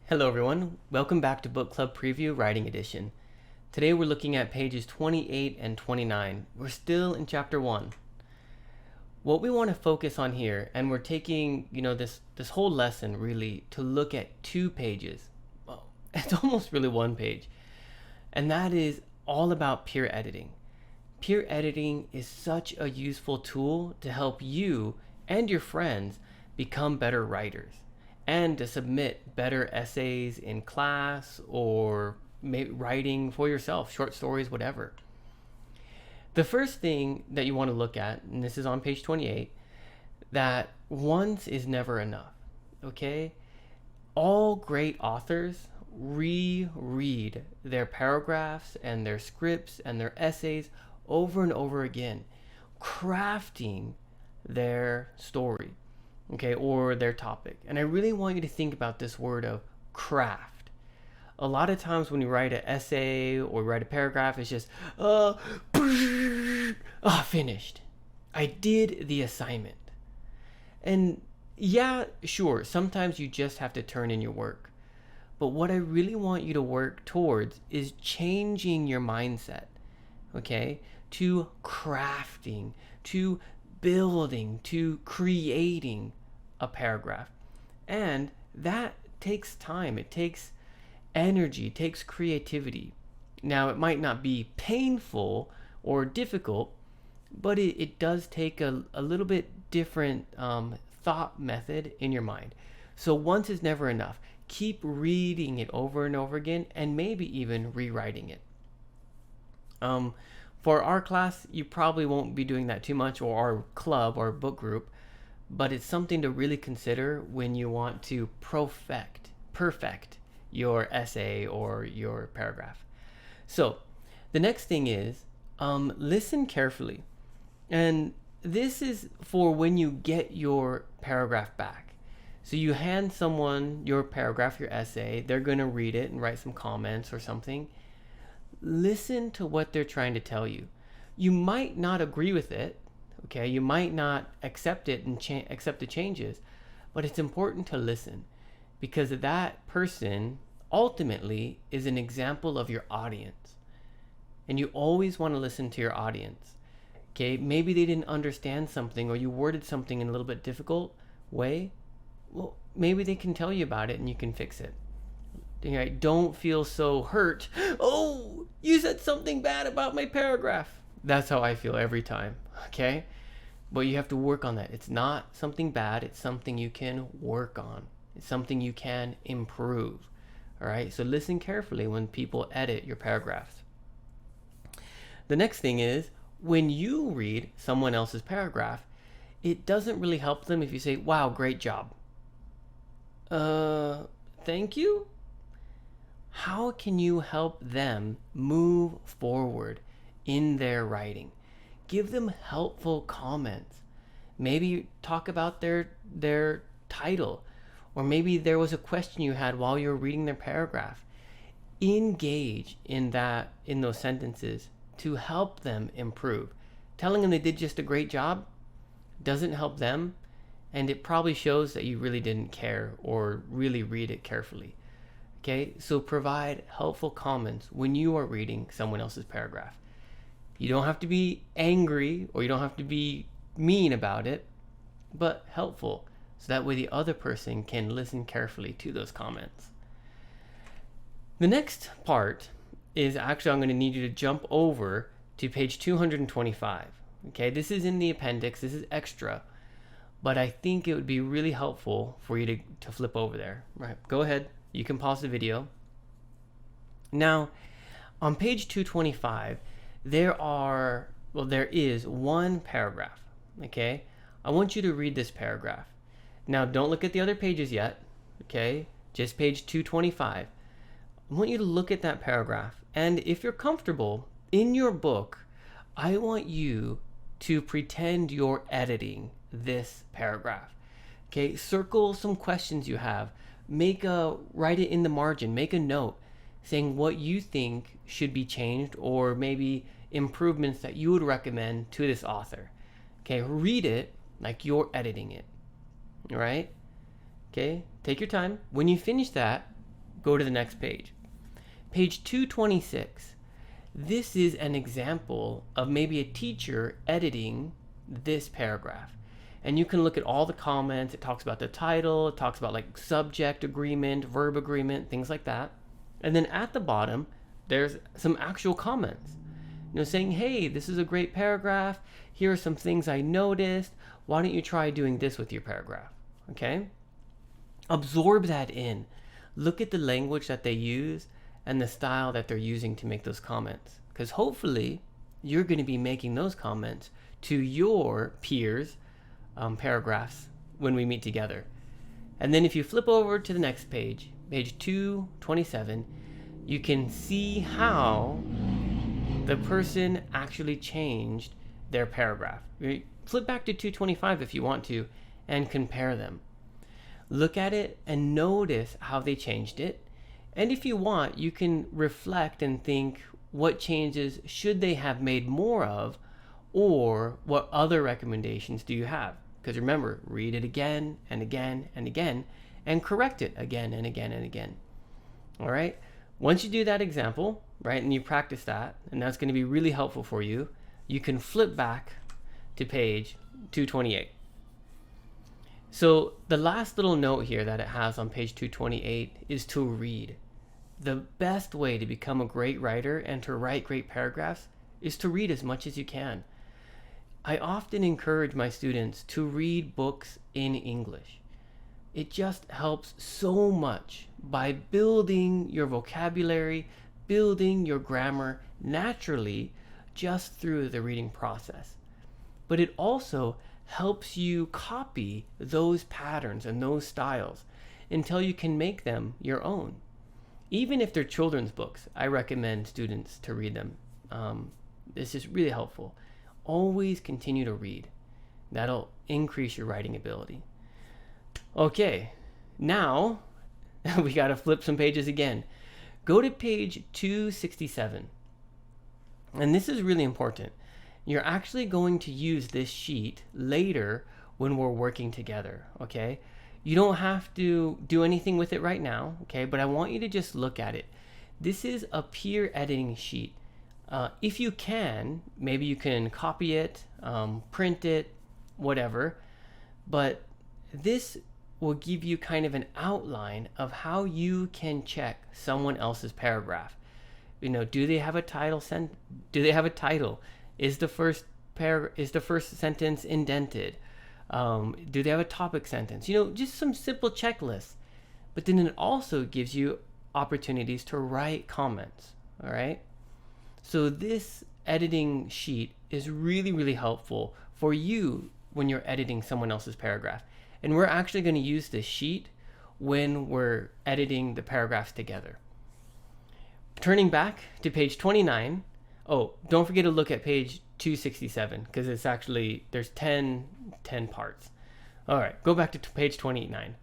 Hello everyone, welcome back to Book Club Preview Writing Edition. Today we're looking at pages 28 and 29. We're still in chapter 1. What we want to focus on here, and we're taking, this whole lesson really to look at 2 pages. Well, it's almost really 1 page. And that is all about peer editing. Peer editing is such a useful tool to help you and your friends become better writers and to submit better essays in class or writing for yourself, short stories, whatever. The first thing that you want to look at, and this is on page 28, that once is never enough, okay? All great authors reread their paragraphs and their scripts and their essays over and over again, crafting their story, okay, or their topic. And I really want you to think about this word of craft. A lot of times when you write an essay or write a paragraph, it's just, finished. I did the assignment. And yeah, sure, sometimes you just have to turn in your work. But what I really want you to work towards is changing your mindset, okay, to crafting, to building, to creating a paragraph. And that takes time. It takes energy, it takes creativity. Now, it might not be painful or difficult, but it does take a little bit different thought method in your mind. So once is never enough. Keep reading it over and over again and maybe even rewriting it. For our class, you probably won't be doing that too much, or our club or book group, but it's something to really consider when you want to perfect your essay or your paragraph. So the next thing is listen carefully. And this is for when you get your paragraph back. So you hand someone your paragraph, your essay, they're going to read it and write some comments or something. Listen to what they're trying to tell you. You might not agree with it, okay? You might not accept it and accept the changes, but it's important to listen because that person ultimately is an example of your audience. And you always want to listen to your audience, okay? Maybe they didn't understand something or you worded something in a little bit difficult way. Well, maybe they can tell you about it and you can fix it. Don't feel so hurt. Oh, you said something bad about my paragraph. That's how I feel every time, okay? But you have to work on that. It's not something bad. It's something you can work on. It's something you can improve, all right? So listen carefully when people edit your paragraphs. The next thing is when you read someone else's paragraph, it doesn't really help them if you say, wow, great job. Thank you? How can you help them move forward in their writing? Give them helpful comments. Maybe talk about their title, or maybe there was a question you had while you were reading their paragraph. Engage in those sentences to help them improve. Telling them they did just a great job doesn't help them, and it probably shows that you really didn't care or really read it carefully. Okay, so provide helpful comments when you are reading someone else's paragraph. You don't have to be angry or you don't have to be mean about it, but helpful, so that way the other person can listen carefully to those comments. The next part is actually, I'm going to need you to jump over to page 225. Okay, this is in the appendix, this is extra, but I think it would be really helpful for you to flip over there. Right, go ahead. You can pause the video. Now, on page 225, there is one paragraph, okay? I want you to read this paragraph. Now, don't look at the other pages yet, okay? Just page 225. I want you to look at that paragraph, and if you're comfortable, in your book, I want you to pretend you're editing this paragraph, okay? Circle some questions you have. Write it in the margin, make a note saying what you think should be changed or maybe improvements that you would recommend to this author. Okay, read it like you're editing it. All right? Okay, take your time. When you finish that, Go to the next page. Page 226. This is an example of maybe a teacher editing this paragraph. And you can look at all the comments. It talks about the title. It talks about like subject agreement, verb agreement, things like that. And then at the bottom, there's some actual comments, saying, hey, this is a great paragraph. Here are some things I noticed. Why don't you try doing this with your paragraph? Okay? Absorb that in. Look at the language that they use and the style that they're using to make those comments. Because hopefully you're going to be making those comments to your peers' paragraphs when we meet together. And then if you flip over to the next page, page 227, you can see how the person actually changed their paragraph. Flip back to 225 if you want to and compare them. Look at it and notice how they changed it. And if you want, you can reflect and think, what changes should they have made more of, or what other recommendations do you have? Because remember, read it again and again and again and correct it again and again and again. All right? Once you do that example, right, and you practice that, and that's going to be really helpful for you, you can flip back to page 228. So the last little note here that it has on page 228 is to read. The best way to become a great writer and to write great paragraphs is to read as much as you can. I often encourage my students to read books in English. It just helps so much by building your vocabulary, building your grammar naturally just through the reading process. But it also helps you copy those patterns and those styles until you can make them your own. Even if they're children's books, I recommend students to read them. This is really helpful. Always continue to read. That'll increase your writing ability. Okay, now we got to flip some pages again. Go to page 267. And this is really important. You're actually going to use this sheet later when we're working together, okay? You don't have to do anything with it right now, okay? But I want you to just look at it. This is a peer editing sheet. If you can, maybe you can copy it, print it, whatever. But this will give you kind of an outline of how you can check someone else's paragraph. Do they have a title? Do they have a title? Is the first sentence indented? Do they have a topic sentence? Just some simple checklists. But then it also gives you opportunities to write comments. All right. So this editing sheet is really, really helpful for you when you're editing someone else's paragraph. And we're actually going to use this sheet when we're editing the paragraphs together. Turning back to page 29. Oh, don't forget to look at page 267 because it's actually, there's 10 parts. All right, go back to page 29.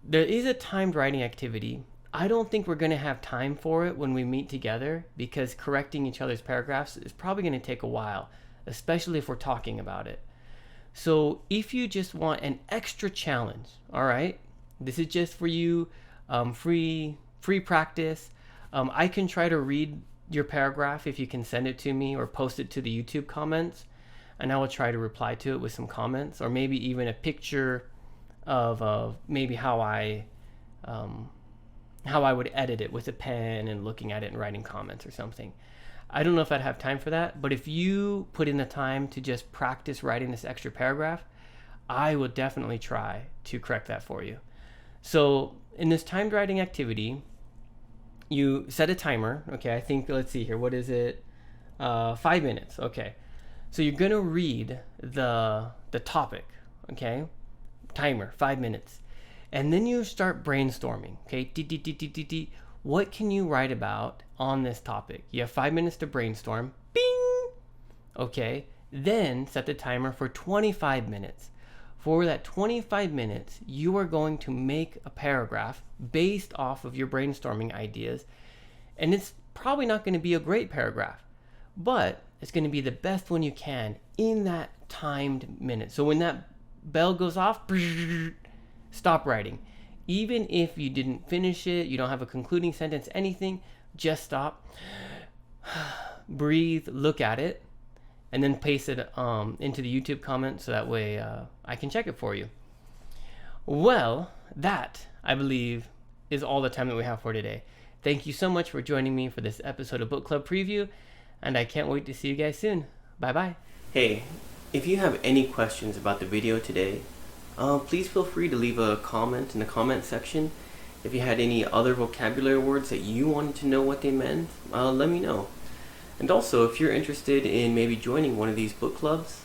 There is a timed writing activity. I don't think we're going to have time for it when we meet together because correcting each other's paragraphs is probably going to take a while, especially if we're talking about it. So if you just want an extra challenge, all right, this is just for you, free practice. I can try to read your paragraph if you can send it to me or post it to the YouTube comments, and I will try to reply to it with some comments or maybe even a picture of maybe how I would edit it with a pen and looking at it and writing comments or something. I don't know if I'd have time for that, but if you put in the time to just practice writing this extra paragraph, I will definitely try to correct that for you. So in this timed writing activity, you set a timer. Okay, I think, let's see here. What is it? 5 minutes. Okay. So you're going to read the topic. Okay. Timer, 5 minutes. And then you start brainstorming. Okay. What can you write about on this topic? You have 5 minutes to brainstorm. Bing! Okay. Then set the timer for 25 minutes. For that 25 minutes, you are going to make a paragraph based off of your brainstorming ideas. And it's probably not going to be a great paragraph, but it's going to be the best one you can in that timed minute. So when that bell goes off, stop writing. Even if you didn't finish it, you don't have a concluding sentence, anything, just stop, breathe, look at it, and then paste it into the YouTube comment so that way I can check it for you. Well, that, I believe, is all the time that we have for today. Thank you so much for joining me for this episode of Book Club Preview, and I can't wait to see you guys soon. Bye-bye. Hey, if you have any questions about the video today, please feel free to leave a comment in the comment section. If you had any other vocabulary words that you wanted to know what they meant, let me know. And also, if you're interested in maybe joining one of these book clubs,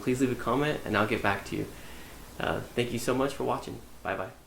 please leave a comment and I'll get back to you. Thank you so much for watching. Bye-bye.